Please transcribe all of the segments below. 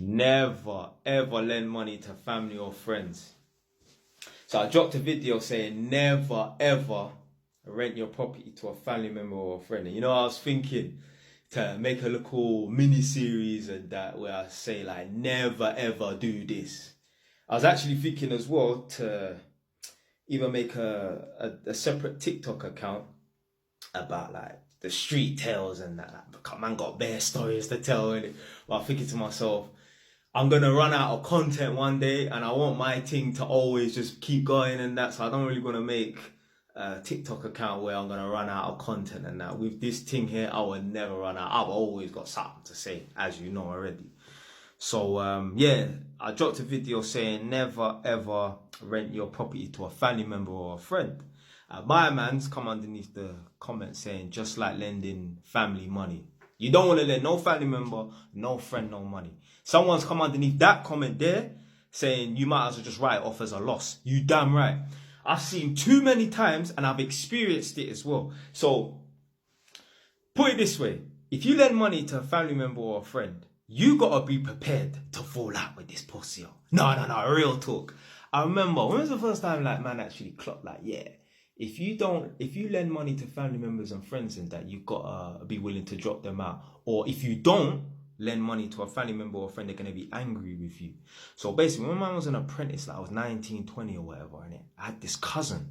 Never ever lend money to family or friends. So I dropped a video saying never ever rent your property to a family member or a friend. And I was thinking to make a little mini series and that where I say like never ever do this. I was actually thinking as well to either make a separate TikTok account about like the street tales and that. Like, man got bare stories to tell. But I'm thinking to myself, I'm going to run out of content one day and I want my thing to always just keep going and that. So I don't really want to make a TikTok account where I'm going to run out of content and that. With this thing here, I will never run out. I've always got something to say, as you know already. So, yeah, I dropped a video saying never ever rent your property to a family member or a friend. My man's come underneath the comment saying just like lending family money. You don't want to lend no family member, no friend, no money. Someone's come underneath that comment there saying you might as well just write it off as a loss. You damn right. I've seen too many times and I've experienced it as well. So put it this way. If you lend money to a family member or a friend, you got to be prepared to fall out with this pussy. No, real talk. I remember, when was the first time like man actually clocked like, yeah, if you lend money to family members and friends and that, you've got to be willing to drop them out. Or if you don't lend money to a family member or friend, they're going to be angry with you. So basically, when I was an apprentice, like I was 19, 20 or whatever, and I had this cousin.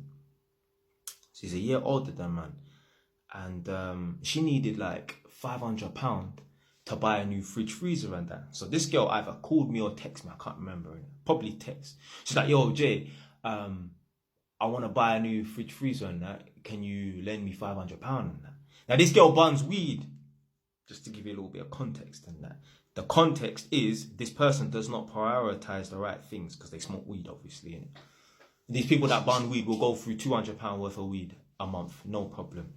She's a year older than man. And she needed like £500 to buy a new fridge freezer and that. So this girl either called me or texted me, I can't remember. Probably text. She's like, yo, Jay, I want to buy a new fridge freezer and that. Can you lend me £500 and that? Now this girl buns weed. Just to give you a little bit of context and that. The context is this person does not prioritize the right things because they smoke weed, obviously. Innit? These people that bun weed will go through £200 worth of weed a month, no problem.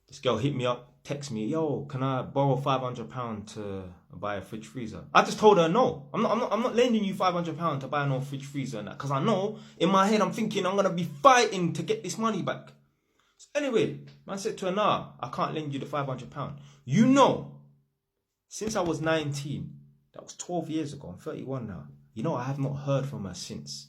This girl hit me up, text me, yo, can I borrow £500 to buy a fridge freezer? I just told her no. I'm not lending you £500 to buy no fridge freezer and that, because I know in my head I'm thinking I'm gonna be fighting to get this money back. So anyway, man said to her, nah, I can't lend you the £500. You know, since I was 19, that was 12 years ago, I'm 31 now. You know, I have not heard from her since.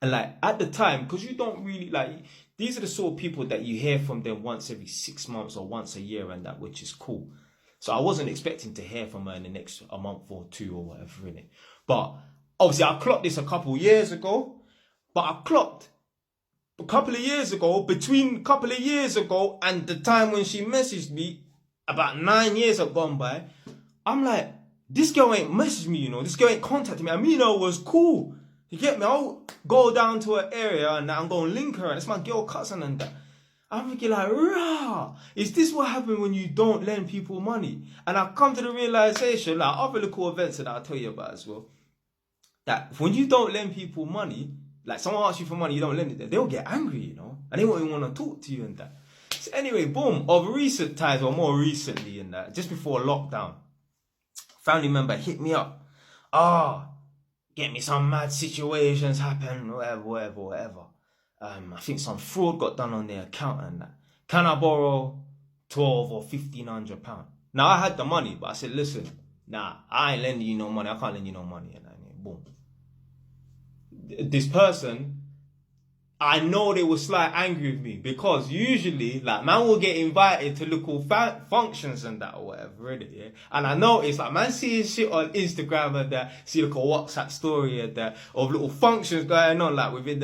And like at the time, because you don't really like, these are the sort of people that you hear from them once every 6 months or once a year and that, which is cool. So I wasn't expecting to hear from her in the next a month or two or whatever in it. But obviously I clocked this a couple of years ago. But I clocked a couple of years ago, between a couple of years ago and the time when she messaged me, about 9 years have gone by. I'm like, this girl ain't messaged me, this girl ain't contacted me. I mean, it was cool. You get me? I'll go down to her area and I'm going to link her. And it's my girl cousin and that. I'm thinking like, rah, is this what happens when you don't lend people money? And I've come to the realization, like other little events that I'll tell you about as well, that when you don't lend people money, like someone asks you for money, you don't lend it, they'll get angry, and they won't even want to talk to you and that. So anyway, boom, of recent times or more recently and that, just before lockdown, family member hit me up. Get me some mad situations happen, whatever. I think some fraud got done on their account and that. Can I borrow £1,200 or £1,500? Now I had the money, but I said, listen, nah, I ain't lending you no money. I can't lend you no money. And boom. This person, I know they will slight angry with me because usually, like, man will get invited to local functions and that or whatever, really, yeah? And I know it's like, man seeing shit on Instagram and that, see like a WhatsApp story and that, of little functions going on, like, within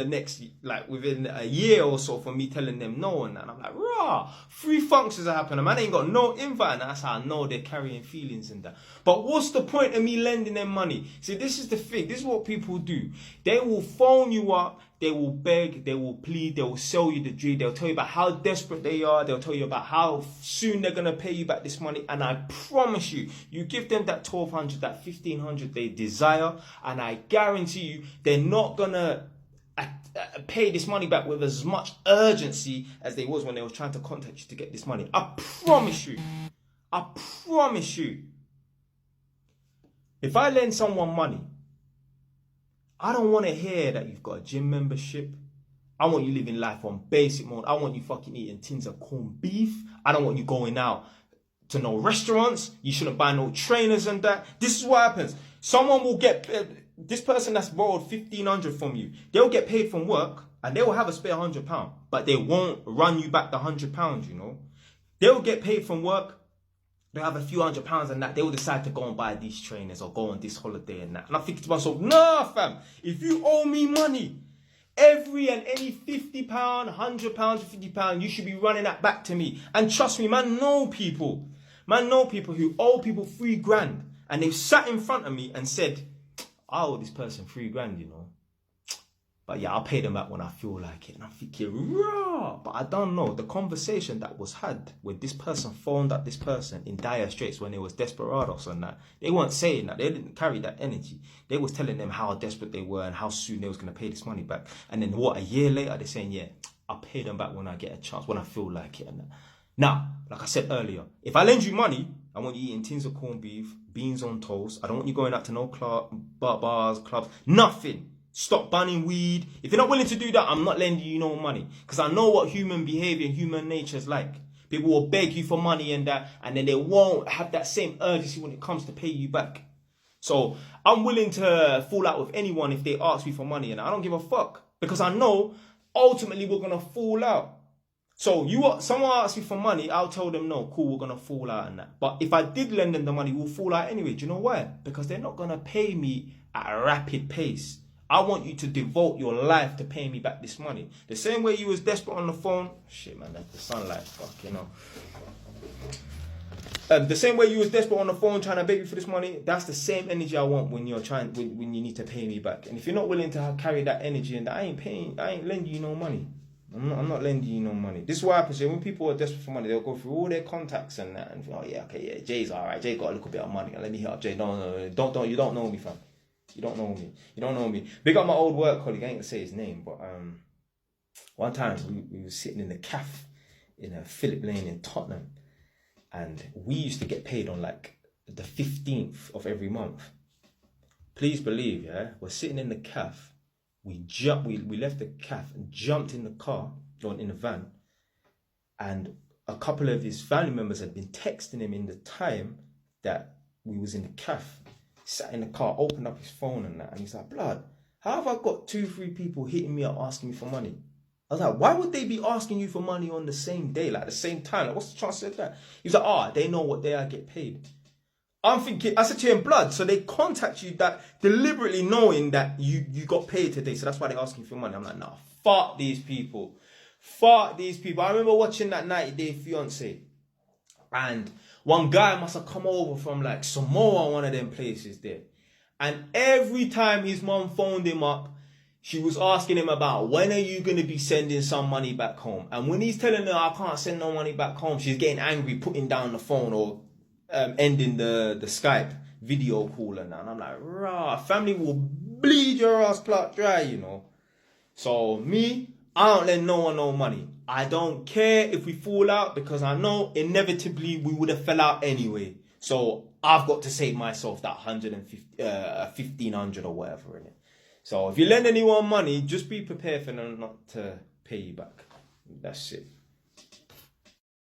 a year or so for me telling them no and that. And I'm like, rah, 3 functions are happening. Man ain't got no invite and that's how I know they're carrying feelings and that. But what's the point of me lending them money? See, this is the thing. This is what people do. They will phone you up. They will beg, they will plead, they will sell you the dream, they'll tell you about how desperate they are, they'll tell you about how soon they're going to pay you back this money, and I promise you, you give them that £1,200, that £1,500 they desire, and I guarantee you, they're not going to pay this money back with as much urgency as they was when they were trying to contact you to get this money. I promise you. I promise you. If I lend someone money, I don't want to hear that you've got a gym membership. I want you living life on basic mode. I want you fucking eating tins of corned beef. I don't want you going out to no restaurants. You shouldn't buy no trainers and that. This is what happens. Someone will get, this person that's borrowed 1,500 from you, they'll get paid from work and they will have a spare £100, but they won't run you back the £100, you know. They'll get paid from work, they'll have a few £100 and that, they will decide to go and buy these trainers or go on this holiday and that. And I think to myself, nah fam, if you owe me money, every and any £50, £100, £50, you should be running that back to me. And trust me, man, know people who owe people £3,000 and they've sat in front of me and said, I owe this person £3,000, you know. But yeah, I'll pay them back when I feel like it. And I'm thinking, raw. But I don't know. The conversation that was had when this person phoned up this person in dire straits when they was desperados and that, they weren't saying that. They didn't carry that energy. They was telling them how desperate they were and how soon they was going to pay this money back. And then what, a year later, they're saying, yeah, I'll pay them back when I get a chance, when I feel like it and that. Now, like I said earlier, if I lend you money, I want you eating tins of corned beef, beans on toast. I don't want you going out to no bars, clubs, nothing. Stop banning weed. If you're not willing to do that, I'm not lending you no money. Because I know what human behavior, human nature is like. People will beg you for money and that, and then they won't have that same urgency when it comes to pay you back. So I'm willing to fall out with anyone if they ask me for money, and I don't give a fuck. Because I know ultimately we're going to fall out. So someone asks me for money, I'll tell them no, cool, we're going to fall out and that. But if I did lend them the money, we'll fall out anyway. Do you know why? Because they're not going to pay me at a rapid pace. I want you to devote your life to paying me back this money. The same way you was desperate on the phone. Shit, man, that's the sunlight. Fuck, you know. The same way you was desperate on the phone trying to beg me for this money. That's the same energy I want when you're when you need to pay me back. And if you're not willing to carry that energy, and I ain't lending you no money. I'm not lending you no money. This is what happens. When people are desperate for money, they'll go through all their contacts and that, and think, oh yeah, okay, yeah, Jay's alright. Jay got a little bit of money. Let me hit up Jay. No, don't. You don't know me, fam. You don't know me. Big up my old work colleague. I ain't gonna say his name, but one time we were sitting in the cafe in Phillip Lane in Tottenham, and we used to get paid on like the 15th of every month. Please believe, yeah, we're sitting in the cafe. We left the cafe and jumped in the car, or in the van, and a couple of his family members had been texting him in the time that we was in the cafe. Sat in the car, opened up his phone and that, and he's like, blood, how have I got 2-3 people hitting me up asking me for money? I was like, why would they be asking you for money on the same day, like the same time? Like, what's the chance of that? He was like, they know what day I get paid. I'm thinking, I said to him, blood, so they contact you that deliberately knowing that you got paid today, so that's why they're asking for money. I'm like, nah, fuck these people. Fuck these people. I remember watching that 90 Day Fiance, and one guy must have come over from like Samoa, one of them places there. And every time his mom phoned him up, she was asking him about, when are you going to be sending some money back home? And when he's telling her, I can't send no money back home, she's getting angry, putting down the phone or ending the Skype video call and that. And I'm like, rah, family will bleed your ass clout dry, you know. So me, I don't lend no one no money. I don't care if we fall out because I know inevitably we would have fell out anyway. So I've got to save myself that 1,500 or whatever in it. So if you lend anyone money, just be prepared for them not to pay you back. That's it.